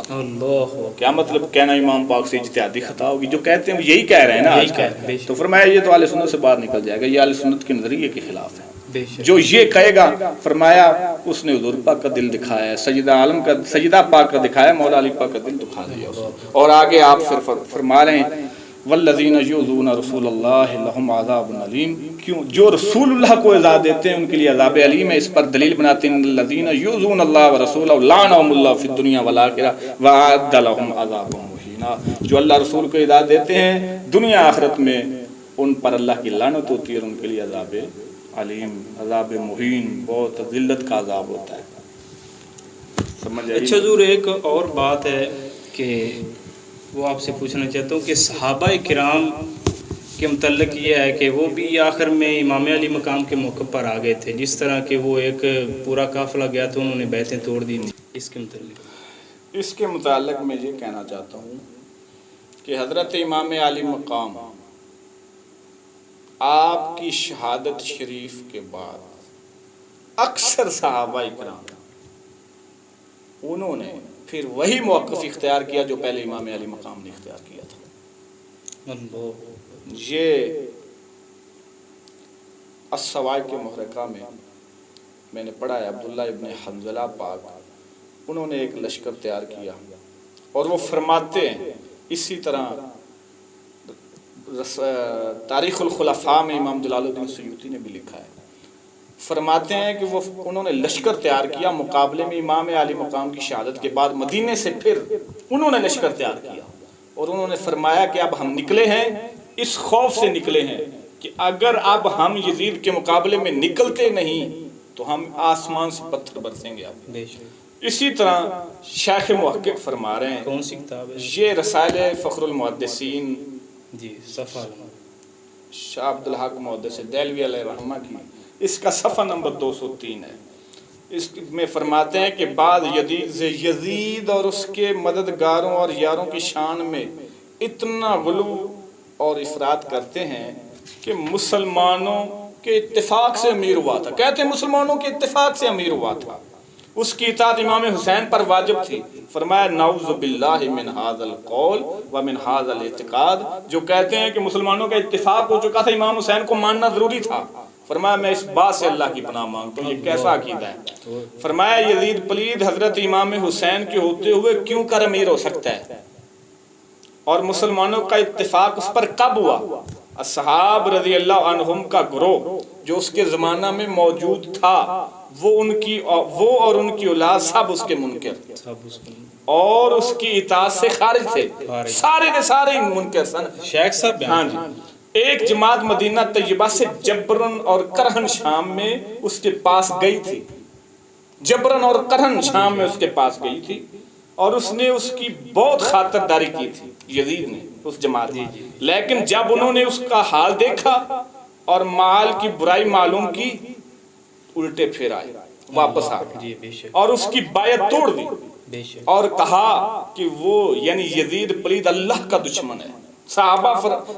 کیا مطلب کہنا امام پاک سے اجتہادی خطا ہوگی؟ جو کہتے ہیں یہی کہہ رہے ہیں نا. تو فرمایا یہ تو اہل سنت سے باہر نکل جائے گا, یہ اہل سنت کے نظریے کے خلاف ہے. جو یہ کہے گا فرمایا اس نے حضور پاک کا دل دکھایا ہے, سیدہ پاک کا دکھایا, مولا علی پاک کا دل دکھا دیا. اور آگے آپ پھر فرما رہے ہیں والذین یؤذون رسول اللہ لہم عذاب علیم, کیوں جو رسول اللہ کو اذا دیتے ہیں ان کے لیے عذاب علیم ہے. اس پر دلیل بناتے ہیں الذین یؤذون اللہ ورسولہ لعنہم اللہ فی الدنیا والآخرہ وأعد لہم عذابا مہینا. جو اللہ رسول کو اذا دیتے ہیں دنیا آخرت میں ان پر اللہ کی لعنت ہوتی ہے اور ان کے لیے عذاب علیم, عذاب مہین, بہت ذلت کا عذاب ہوتا ہے. سمجھ آئی؟ اچھا حضور ایک اور بات ہے کہ وہ آپ سے پوچھنا چاہتا ہوں کہ صحابہ کرام کے متعلق یہ ہے کہ وہ بھی آخر میں امام علی مقام کے موقع پر آ گئے تھے, جس طرح کہ وہ ایک پورا قافلہ گیا تو انہوں نے بیعتیں توڑ دی. اس کے متعلق میں یہ کہنا چاہتا ہوں کہ حضرت امام علی مقام آپ کی شہادت شریف کے بعد اکثر صحابہ کرام انہوں نے پھر وہی موقف اختیار کیا جو پہلے امام علی مقام نے اختیار کیا تھا. یہ الصواعق کے محرقہ میں نے پڑھا ہے, عبداللہ ابن حنظلہ پاک انہوں نے ایک لشکر تیار کیا اور وہ فرماتے ہیں, اسی طرح تاریخ الخلفاء میں امام جلال الدین سیوطی نے بھی لکھا ہے, فرماتے ہیں کہ وہ انہوں نے لشکر تیار کیا مقابلے میں امام علی مقام کی شہادت کے بعد مدینے سے. پھر انہوں نے لشکر تیار کیا اور انہوں نے فرمایا کہ اب ہم نکلے ہیں, اس خوف سے نکلے ہیں کہ اگر اب ہم یزید کے مقابلے میں نکلتے نہیں تو ہم آسمان سے پتھر برسیں گے. اب اسی طرح شیخ محقق فرما رہے ہیں, کون سی کتاب ہے یہ رسائل فخر المحدثین صفحہ شاہ عبدالحق محدث دہلوی علیہ رحمہ کی, اس کا صفحہ نمبر 203 ہے. اس میں فرماتے ہیں کہ بعد یزید اور اس کے مددگاروں اور یاروں کی شان میں اتنا غلو اور افراط کرتے ہیں کہ مسلمانوں کے اتفاق سے امیر ہوا تھا. کہتے ہیں مسلمانوں کے اتفاق سے امیر ہوا تھا, اس کی اطاعت امام حسین پر واجب تھی. فرمایا نعوذ باللہ من ھذا القول ومن ھذا الاعتقاد, جو کہتے ہیں کہ مسلمانوں کا اتفاق ہو چکا تھا, امام حسین کو ماننا ضروری تھا. فرمایا میں اس بات سے اللہ کی پناہ مانگتا ہوں، یہ کیسا عقیدہ ہے؟ فرمایا یزید پلید حضرت امام حسین کے ہوتے ہوئے کیوں کر امیر ہو سکتا ہے؟ اور مسلمانوں کا اتفاق اس پر کب ہوا؟ اصحاب رضی اللہ عنہم کا گروہ جو اس کے زمانہ میں موجود تھا، وہ اور ان کی اولاد سب اس کے منکر اور اس کی اطاعت سے خارج تھے، سارے کے سارے منکر سن۔ شیخ صاحب ہاں جی، ایک جماعت مدینہ طیبہ سے جبرن اور کرہن شام میں اس کے پاس گئی تھی، جبرن اور کرہن شام میں اس کے پاس گئی تھی، اور اس نے اس کی بہت خاطرداری کی تھی یزید نے اس جماعت کی، لیکن جب انہوں نے اس کا حال دیکھا اور مال کی برائی معلوم کی، الٹے پھر آئے، واپس آ گئے اور اس کی بیعت توڑ دی اور کہا کہ وہ یعنی یزید پلید اللہ کا دشمن ہے۔ صحابہ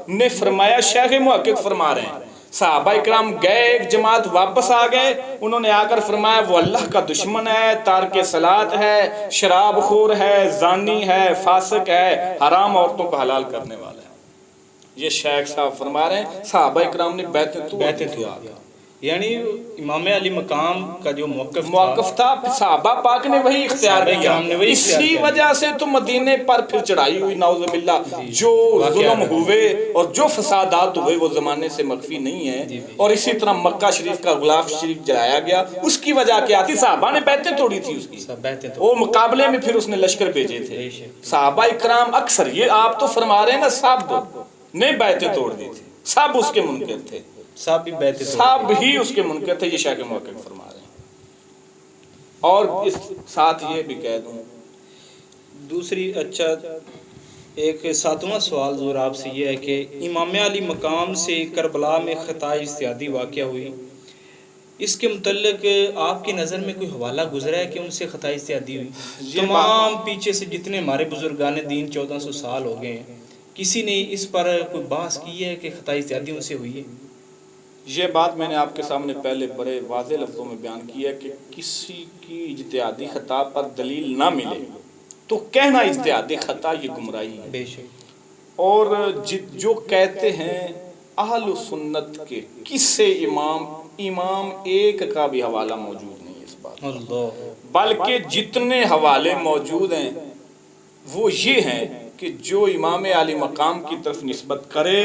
نے فرمایا، شیخ محقق فرما رہے ہیں، صحابہ اکرام گئے، ایک جماعت واپس آ گئے، انہوں نے آ کر فرمایا وہ اللہ کا دشمن ہے، تارک صلاۃ ہے، شراب خور ہے، زانی ہے، فاسق ہے، حرام عورتوں کو حلال کرنے والا ہے۔ یہ شیخ صاحب فرما رہے ہیں صحابہ اکرام نے بیعتیں توڑ، یعنی امام علی مقام کا جو موقف تھا صحابہ پاک نے وہی اختیار کیا، اسی وجہ سے تو مدینے پر پھر چڑھائی ہوئی، نعوذ باللہ، جو ظلم ہوئے اور جو فسادات ہوئے وہ زمانے سے مخفی نہیں ہے، اور اسی طرح مکہ شریف کا غلاف شریف جلایا گیا، اس کی وجہ کیا تھی؟ صحابہ نے بیعتیں توڑی تھی اس کی، وہ مقابلے میں پھر اس نے لشکر بھیجے تھے۔ صحابہ اکرام اکثر، یہ آپ تو فرما رہے ہیں نا، سب نے بیعتیں توڑ دی تھی، سب اس کے منکر تھے، سب ہی اس کے منکر تھے، یہ شیخ محقق فرما رہے ہیں۔ اور اس ساتھ یہ بھی کہہ دوں دوسری، اچھا ایک ساتواں سوال ضرور آپ سے یہ ہے کہ امام علی مقام سے کربلا میں خطا اجتہادی واقعہ ہوئی، اس کے متعلق آپ کی نظر میں کوئی حوالہ گزرا ہے کہ ان سے خطا اجتہادی ہوئی؟ تمام پیچھے سے جتنے ہمارے بزرگان دین 1400 سال ہو گئے ہیں، کسی نے اس پر کوئی بحث کی ہے کہ خطا اجتہادی ان سے ہوئی ہے؟ یہ بات میں نے آپ کے سامنے پہلے بڑے واضح لفظوں میں بیان کی ہے کہ کسی کی اجتہادی خطا پر دلیل نہ ملے تو کہنا اجتہادی خطا یہ گمراہی ہے۔ بے شک۔ اور جو کہتے ہیں اہل سنت کے کسی امام ایک کا بھی حوالہ موجود نہیں ہے اس بات، بلکہ جتنے حوالے موجود ہیں وہ یہ ہیں کہ جو امام علی مقام کی طرف نسبت کرے،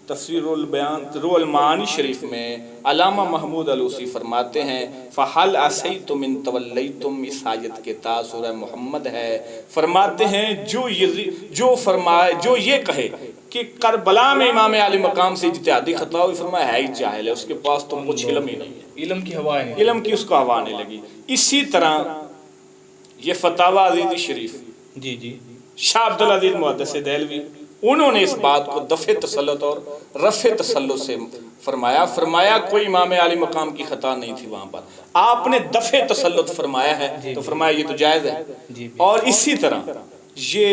تفسیر البیان روح المعانی شریف میں علامہ محمود علوسی فرماتے ہیں فَحَلْ عَسَيْتُمْ إِن تَوَلَّيْتُمْ، اس آیت کے تا سورہ محمد ہے، فرماتے ہیں جو یہ کہے کہ کربلا میں امام علی مقام سے اجتہادی خطا ہوئی، فرمایا ہے ہی جاہل ہے، اس کے پاس تو کچھ علم ہی نہیں ہے، علم کی ہوا نہیں، علم کی اس کو ہوا نہیں لگی۔ اسی طرح یہ فتاوی عزیزی شریف، شاہ عبدالعزیز محدث دہلوی، انہوں نے اس بات کو دفع تسلط اور رفع تسلط سے فرمایا کوئی امام علی مقام کی خطا نہیں تھی وہاں پر، آپ نے دفع تسلط فرمایا ہے تو فرمایا یہ تو جائز ہے۔ اور اسی طرح یہ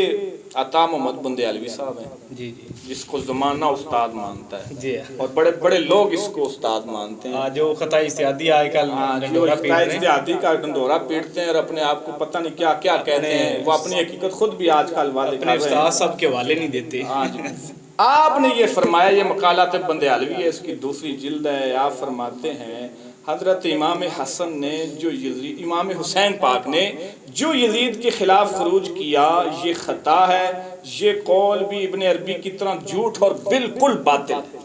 عطا محمد بندیالوی صاحب ہیں جس کو زمانہ استاد مانتا ہے اور بڑے بڑے لوگ اس کو استاد مانتے ہیں، جو خطا اجتہادی آئے کل اجتہادی کا ڈنڈورا پیٹتے ہیں اور اپنے آپ کو پتہ نہیں کیا کیا کہتے ہیں، وہ اپنی حقیقت خود بھی آج کل والے اپنے استاد صاحب کے والے نہیں دیتے۔ آپ نے یہ فرمایا، یہ مقالات بندیالوی ہے، اس کی دوسری جلد ہے، آپ فرماتے ہیں حضرت امام حسن نے امام حسین پاک نے جو یزید کے خلاف خروج کیا یہ خطا ہے، یہ قول بھی ابن عربی کی طرح جھوٹ اور بالکل باطل ہے،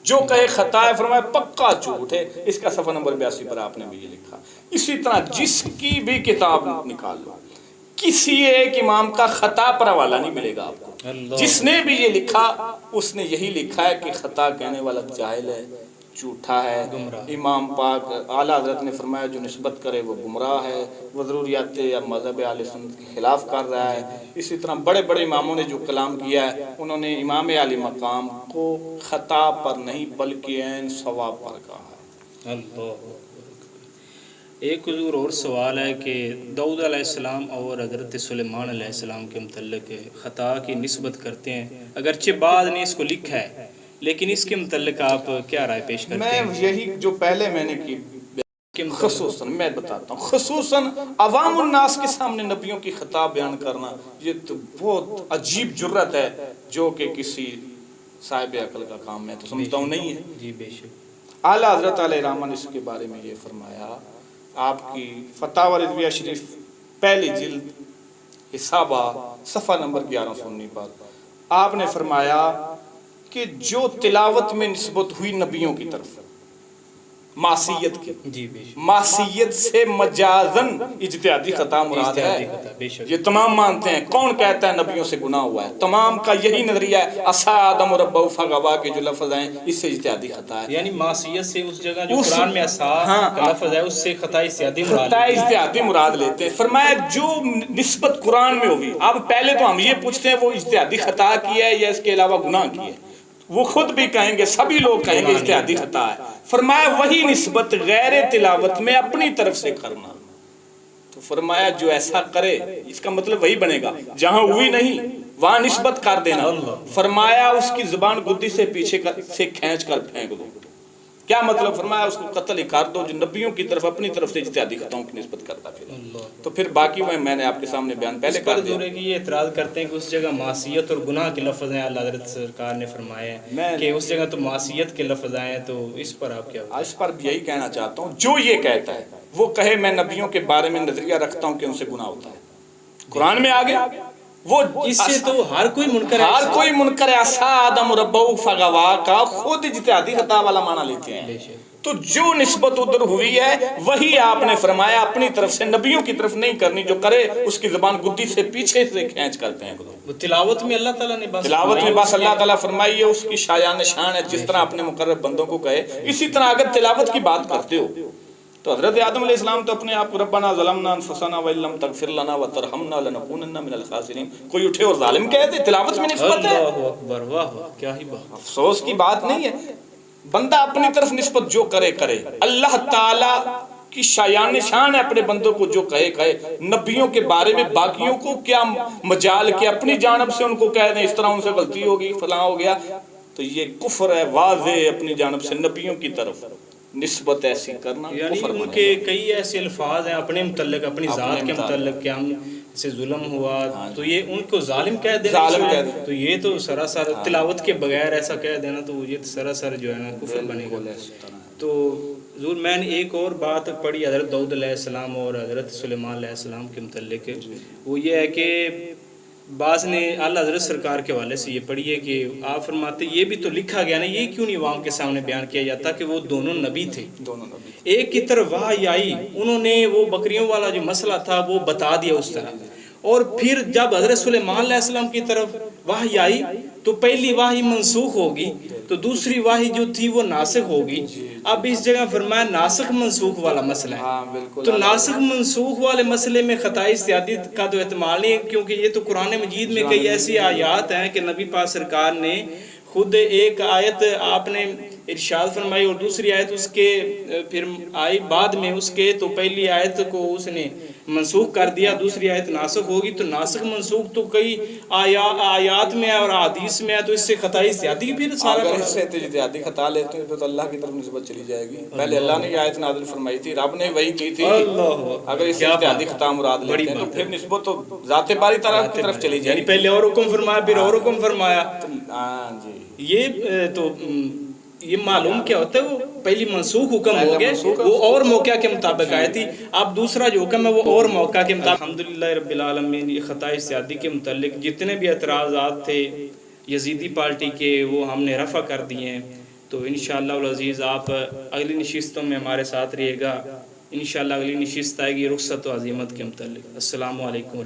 جو کہے خطا ہے فرمایا پکا جھوٹ ہے۔ اس کا صفحہ نمبر 82 پر آپ نے بھی یہ لکھا۔ اسی طرح جس کی بھی کتاب نکال لو، کسی ایک امام کا خطا پر حوالہ نہیں ملے گا آپ کو، جس نے بھی یہ لکھا اس نے یہی لکھا ہے کہ خطا کہنے والا جاہل ہے، جھوٹا ہے، امام پاک اعلیٰ حضرت نے فرمایا جو نسبت کرے وہ گمراہ ہے، وہ ضروریات یا مذہب اہل سنت کے خلاف کر رہا ہے۔ اسی طرح بڑے بڑے اماموں نے جو کلام کیا ہے، انہوں نے امام علی مقام کو خطا پر نہیں بلکہ عین صواب پر کہا ہے۔ ایک حضور اور سوال ہے کہ داؤد علیہ السلام اور حضرت سلیمان علیہ السلام کے متعلق خطا کی نسبت کرتے ہیں، اگرچہ بعد نے اس کو لکھا ہے، لیکن اس کے متعلق آپ کیا رائے پیش کرتے ہیں؟ میں یہی جو پہلے میں نے کی خصوصاً میں بتاتا ہوں، خصوصاً عوام الناس کے سامنے نبیوں کی خطا بیان کرنا یہ تو بہت عجیب جرت ہے جو کہ کسی صاحب عقل کا کام میں تو سمجھتا ہوں نہیں ہے۔ جی بے شک۔ اعلیٰ حضرت علیہ رحمہ نے اس کے بارے میں یہ فرمایا، آپ کی فتاوی رضویہ شریف پہلی جلد حسابہ صفحہ نمبر 1119 پر آپ نے فرمایا کہ جو تلاوت میں نسبت ہوئی نبیوں کی طرف معصیت کی، جی بے شک، معصیت سے مجازن اجتہادی خطا مراد اجتہادی ہے، خطا، بے شک، یہ تمام مانتے ہیں۔ کون کہتا ہے نبیوں سے گناہ ہوا ہے؟ تمام کا یہی نظریہ ہے، عصا آدم ربہ فغوا کے جو لفظ ہیں اس سے اجتہادی خطا ہے، یعنی معصیت سے اس جگہ جو اس- قرآن میں عصا کا لفظ ہے اس سے خطا استعدادی مراد خطا لیتے ہیں۔ اجتہادی مراد لیتے ہیں۔ فرمایا جو نسبت قرآن میں ہوگی، اب پہلے تو ہم یہ پوچھتے ہیں وہ اجتہادی خطا کی ہے یا اس کے علاوہ گناہ کی ہے؟ وہ خود بھی کہیں گے، سبھی لوگ کہیں گے اجتہادی خطا ہے۔ فرمایا وہی نسبت غیر تلاوت میں اپنی طرف سے کرنا، تو فرمایا جو ایسا کرے اس کا مطلب وہی بنے گا جہاں ہوئی نہیں وہاں نسبت کر دینا۔ فرمایا اس کی زبان گدی سے پیچھے سے کھینچ کر پھینک دو۔ کیا مطلب؟ فرمایا اس کو قتل ہی کر دو جو نبیوں کی طرف اپنی طرف سے اجتہادی خطاؤں کی نسبت کرتا پھر۔ تو پھر باقی میں نے آپ کے سامنے بیان پہلے اس پر کر دیا۔ ضرور ہے کہ یہ اعتراض کرتے ہیں کہ اس جگہ معصیت اور گناہ کے لفظ ہیں، اللہ حضرت سرکار نے فرمایا ہے کہ اس جگہ تو معصیت کے لفظ آئے ہیں، تو اس پر آپ کیا؟ اس پر بھی یہی کہنا چاہتا ہوں، جو یہ کہتا ہے وہ کہے میں نبیوں کے بارے میں نظریہ رکھتا ہوں کہ ان سے گناہ ہوتا ہے، قرآن میں آگے وہ اس سے تو ہر کوئی منکر ہے، ہر کوئی منکر ہے، عصا آدم ربہ فغوا کا خود اجتہادی خطا والا معنی لیتے ہیں۔ بے شک۔ تو جو نسبت ادھر ہوئی ہے وہی آپ نے فرمایا اپنی طرف سے، نبیوں کی طرف نہیں کرنی، جو کرے اس کی زبان گدی سے پیچھے سے کھینچ کرتے ہیں۔ وہ تلاوت میں اللہ تعالیٰ نے بس تلاوت میں بس اللہ تعالیٰ فرمائیے اس کی شایان شان ہے، جس طرح اپنے مقرر بندوں کو کہے، اسی طرح اگر تلاوت کی بات کرتے ہو تو حضرت آدم علیہ السلام تو اپنے آپ کو ربنا ظلمنا انفسنا وان لم تغفر لنا وترحمنا لنکونن من الخاسرین، کوئی اٹھے اور ظالم کہہ دے، تلاوت میں نسبت ہے، اللہ اکبر، واہ واہ، کیا ہی بات۔ افسوس کی بات نہیں ہے۔ بندہ اپنی طرف نسبت جو کرے کرے، اللہ تعالیٰ کی شایان شان ہے اپنے بندوں کو جو کہے کہے، نبیوں کے بارے میں باقیوں کو کیا مجال کہ اپنی جانب سے ان کو کہہ دیں اس طرح ان سے غلطی ہوگی فلاں ہو گیا، تو یہ کفر ہے واضح، اپنی جانب سے نبیوں کی طرف نسبت ایسی کرنا یعنی کفر ان بنے کے گا۔ کئی ایسے الفاظ ہیں اپنے متعلق، اپنی ذات کے متعلق کہ ہم سے ظلم ہوا تو یہ ان کو ظالم کہہ دینا، ظالم کہہ دینا، تو یہ تو سراسر تلاوت کے بغیر ایسا کہہ دینا تو یہ سراسر جو ہے نا کفر بنے گا۔ تو حضور میں نے ایک اور بات پڑھی حضرت داؤد علیہ السلام اور حضرت سلیمان علیہ السلام کے متعلق، وہ یہ ہے کہ بعض نے اعلیٰ حضرت سرکار کے حوالے سے یہ پڑھی ہے کہ آپ فرماتے یہ بھی تو لکھا گیا نا، یہ کیوں نہیں عوام کے سامنے بیان کیا جاتا کہ وہ دونوں نبی تھے، دونوں نبی، ایک کی طرف وحی آئی، انہوں نے وہ بکریوں والا جو مسئلہ تھا وہ بتا دیا اس طرح، اور پھر جب حضرت سلیمان علیہ السلام کی طرف وحی آئی تو پہلی وحی منسوخ ہوگی تو دوسری وحی جو تھی وہ ناسخ ہوگی۔ اب اس جگہ فرمایا ناسخ منسوخ والا مسئلہ ہے، تو ناسخ منسوخ والے مسئلے میں خطا اجتہادی کا تو احتمال نہیں ہے، کیونکہ یہ تو قرآن مجید میں کئی ایسی آیات ہیں کہ نبی پاک سرکار نے خود ایک آیت آپ نے ارشاد فرمائی اور دوسری آیت اس کے پھر آئی بعد میں اس کے، تو پہلی آیت کو اس نے منسوخ کر دیا، دوسری آیت ناسخ ہوگی، تو ناسخ منسوخ تو کئی آیات میں اور حدیث میں ہے، تو اس سے خطا اجتہادی پھر سارا اگر اس سے اجتہادی خطا لیتے ہیں تو اللہ کی طرف نسبت چلی جائے گی۔ پہلے اللہ نے یہ آیت نازل فرمائی تھی، رب نے وہی کی تھی، اگر اس سے اجتہادی خطا مراد لیتے ہیں تو پھر نسبت تو ذات باری تعالیٰ کی طرف چلی جائے یعنی گی۔ پہلے اور حکم فرمایا پھر اور حکم فرمایا، ہاں جی، یہ تو یہ معلوم کیا ہوتا ہے، وہ پہلی منسوخ حکم ہو گئے، وہ اور موقع کے مطابق آئی تھی، اب دوسرا جو حکم ہے وہ اور موقع کے مطابق۔ الحمدللہ رب العالمین، یہ خطا اجتہادی کے متعلق جتنے بھی اعتراضات تھے یزیدی پارٹی کے وہ ہم نے رفع کر دیے ہیں، تو انشاءاللہ العزیز آپ اگلی نشستوں میں ہمارے ساتھ رہیے گا، انشاءاللہ اگلی نشست آئے گی رخصت و عزیمت کے متعلق۔ السلام علیکم۔